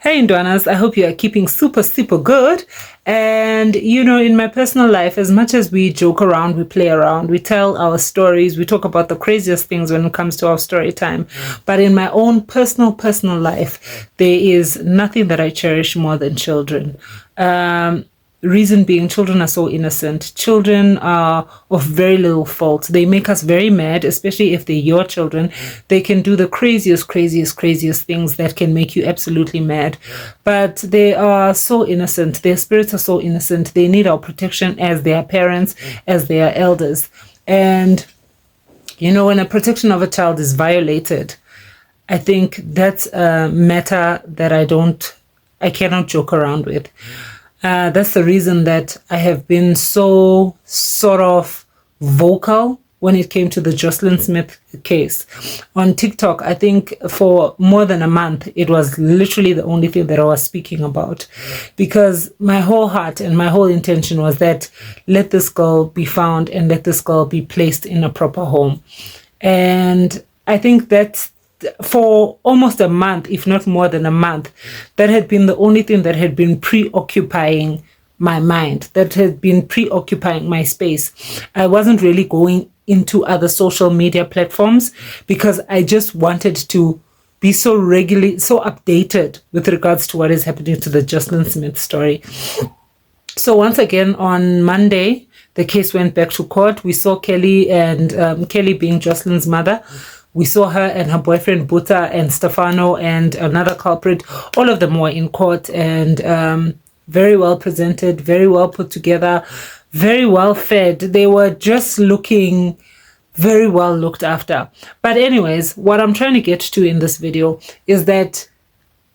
Hey Ndwanas, I hope you are keeping super good. And in my personal life, as much as we joke around, we play around, we tell our stories, we talk about the craziest things when it comes to our story time. But in my own personal life, there is nothing that I cherish more than children. Reason being, children are so innocent. Children are of very little fault. They make us very mad, especially if they're your children. They can do the craziest things that can make you absolutely mad. But they are so innocent. Their spirits are so innocent. They need our protection as their parents, as their elders. And, when a protection of a child is violated, I think that's a matter that I cannot joke around with. That's the reason that I have been so sort of vocal when it came to the Jocelyn Smith case. On TikTok, I think for more than a month, it was literally the only thing that I was speaking about. Because my whole heart and my whole intention was that let this girl be found and let this girl be placed in a proper home. And I think that for almost a month, if not more than a month, that had been the only thing that had been preoccupying my mind, that had been preoccupying my space. I wasn't really going into other social media platforms because I just wanted to be so updated with regards to what is happening to the Jocelyn Smith story. So once again, on Monday, the case went back to court. We saw Kelly, and Kelly being Jocelyn's mother, we saw her and her boyfriend Buta and Stefano and another culprit. All of them were in court and very well presented, very well put together, very well fed. They were just looking very well looked after. But anyways, what I'm trying to get to in this video is that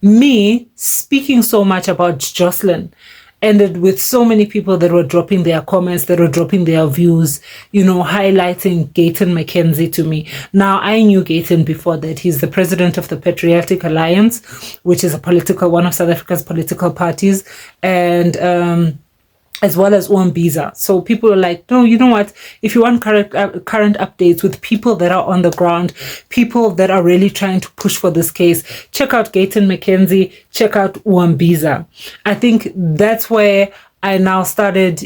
me speaking so much about Jocelyn ended with so many people that were dropping their comments, that were dropping their views, highlighting Gayton McKenzie to me. Now, I knew Gayton before that. He's the president of the Patriotic Alliance, which is one of South Africa's political parties, and as well as Uambiza. So people are like, no, you know what? If you want current updates with people that are on the ground, people that are really trying to push for this case, check out Gayton McKenzie, check out Uambiza. I think that's where I now started,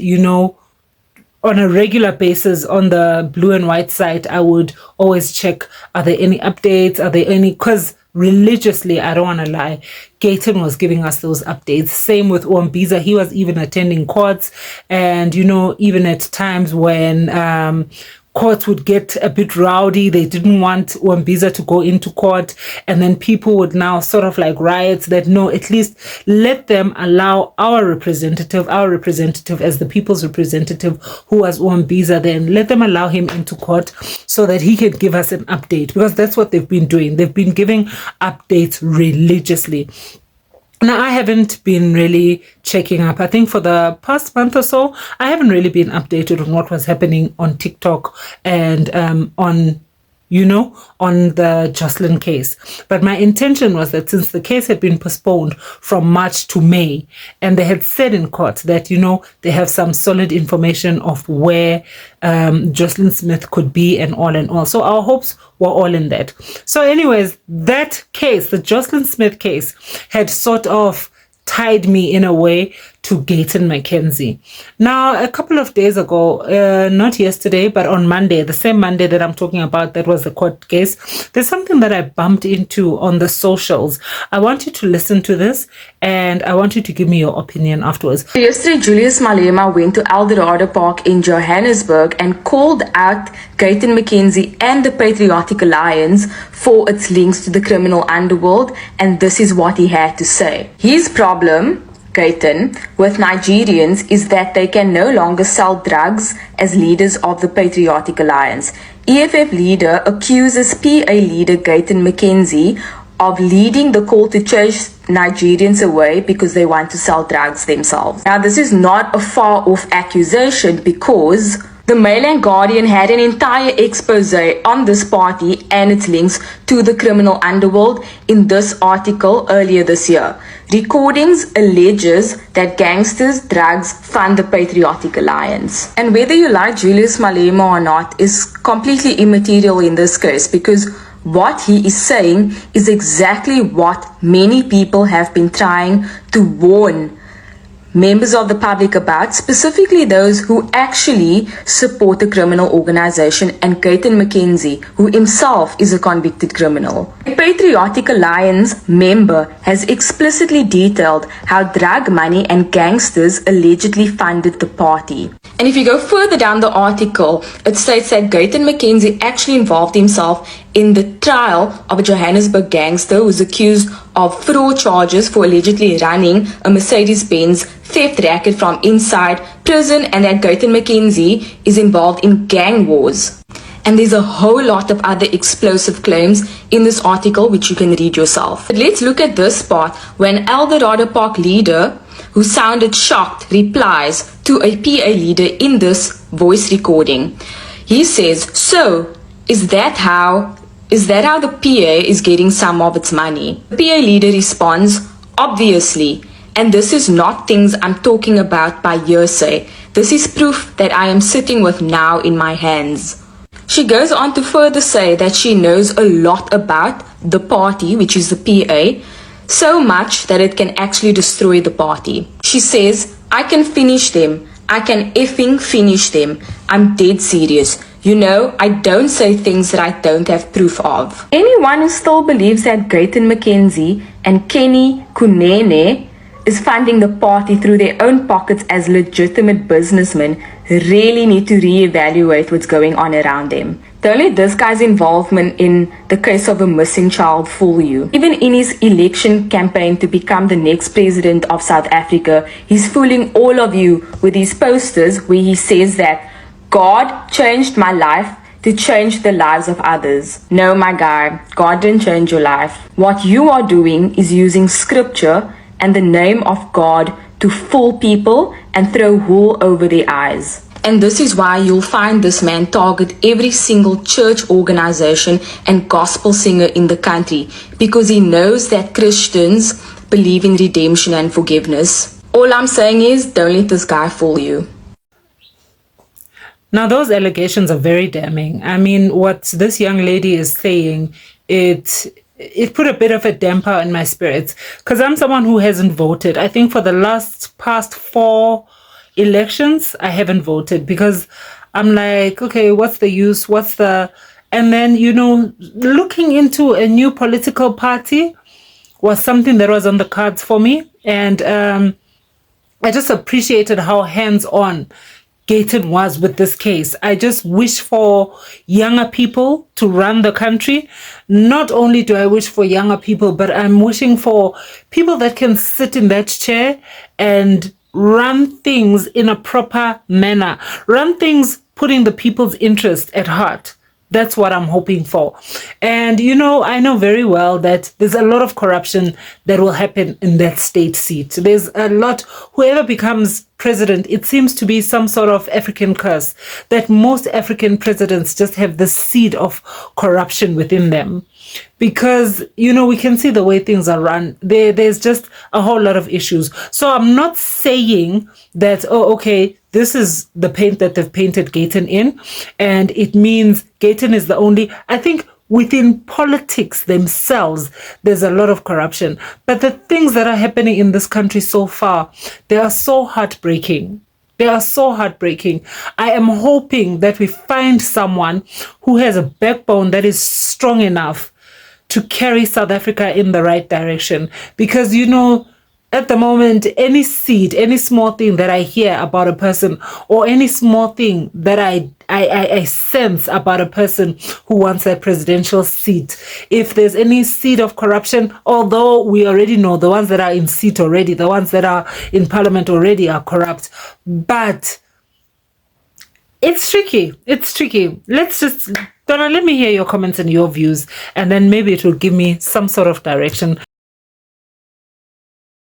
on a regular basis on the Blue and White site, I would always check, are there any updates? Are there any, because religiously, I don't want to lie, Gayton was giving us those updates. Same with Uambiza. He was even attending courts, and even at times when courts would get a bit rowdy, they didn't want Uambiza to go into court, and then people would now sort of like riot that no, at least let them allow our representative as the people's representative, who was Uambiza then, let them allow him into court so that he can give us an update, because that's what they've been doing. They've been giving updates religiously. Now, I haven't been really checking up. I think for the past month or so, I haven't really been updated on what was happening on TikTok and on the Jocelyn case. But my intention was that since the case had been postponed from March to May, and they had said in court that, they have some solid information of where Jocelyn Smith could be and all. So our hopes were all in that. So anyways, that case, the Jocelyn Smith case, had sort of tied me in a way to Gayton McKenzie. Now, a couple of days ago, not yesterday, but on Monday, the same Monday that I'm talking about, that was the court case, there's something that I bumped into on the socials. I want you to listen to this, and I want you to give me your opinion afterwards. Yesterday, Julius Malema went to Eldorado Park in Johannesburg and called out Gayton McKenzie and the Patriotic Alliance for its links to the criminal underworld, and this is what he had to say. His problem, Gayton, with Nigerians is that they can no longer sell drugs as leaders of the Patriotic Alliance. EFF leader accuses PA leader Gayton McKenzie of leading the call to chase Nigerians away because they want to sell drugs themselves. Now, this is not a far-off accusation because the Mail and Guardian had an entire expose on this party and its links to the criminal underworld in this article earlier this year. Recordings alleges that gangsters, drugs fund the Patriotic Alliance. And whether you like Julius Malema or not is completely immaterial in this case, because what he is saying is exactly what many people have been trying to warn members of the public about, specifically those who actually support the criminal organization, and Gayton McKenzie, who himself is a convicted criminal. A Patriotic Alliance member has explicitly detailed how drug money and gangsters allegedly funded the party. And if you go further down the article, it states that Gayton McKenzie actually involved himself in the trial of a Johannesburg gangster who was accused of fraud charges for allegedly running a Mercedes-Benz theft racket from inside prison, and that Gayton McKenzie is involved in gang wars. And there's a whole lot of other explosive claims in this article which you can read yourself. But let's look at this part when Eldorado Park leader, who sounded shocked, replies to a PA leader in this voice recording. He says, "So, is that how the PA is getting some of its money?" The PA leader responds, "Obviously, and this is not things I'm talking about by hearsay. This is proof that I am sitting with now in my hands." She goes on to further say that she knows a lot about the party, which is the PA, so much that it can actually destroy the party. She says, "I can finish them. I can effing finish them. I'm dead serious. You know, I don't say things that I don't have proof of." Anyone who still believes that Gayton McKenzie and Kenny Kunene is funding the party through their own pockets as legitimate businessmen really need to reevaluate what's going on around them. Don't let this guy's involvement in the case of a missing child fool you. Even in his election campaign to become the next president of South Africa, he's fooling all of you with his posters where he says that God changed my life to change the lives of others. No, my guy, God didn't change your life. What you are doing is using scripture and the name of God to fool people and throw wool over their eyes. And this is why you'll find this man target every single church organization and gospel singer in the country, because he knows that Christians believe in redemption and forgiveness. All I'm saying is, don't let this guy fool you. Now, those allegations are very damning. I mean, what this young lady is saying, it put a bit of a damper in my spirits, because I'm someone who hasn't voted. I think for the past 4 elections, I haven't voted, because I'm like, okay, what's the use? And then, looking into a new political party was something that was on the cards for me. And I just appreciated how hands-on Gayton was with this case. I just wish for younger people to run the country. Not only do I wish for younger people, but I'm wishing for people that can sit in that chair and run things in a proper manner. Run things putting the people's interest at heart. That's what I'm hoping for. And, I know very well that there's a lot of corruption that will happen in that state seat. There's a lot, whoever becomes president, it seems to be some sort of African curse, that most African presidents just have the seed of corruption within them. Because, we can see the way things are run. There's just a whole lot of issues. So I'm not saying that, this is the paint that they've painted Gayton in, and it means Gayton is the only. I think within politics themselves, there's a lot of corruption. But the things that are happening in this country so far, they are so heartbreaking. They are so heartbreaking. I am hoping that we find someone who has a backbone that is strong enough to carry South Africa in the right direction. Because, at the moment, any seed, any small thing that I hear about a person, or any small thing that I sense about a person who wants a presidential seat, if there's any seed of corruption, although we already know the ones that are in seat already, the ones that are in parliament already are corrupt, but it's tricky. It's tricky. Donna, let me hear your comments and your views, and then maybe it will give me some sort of direction.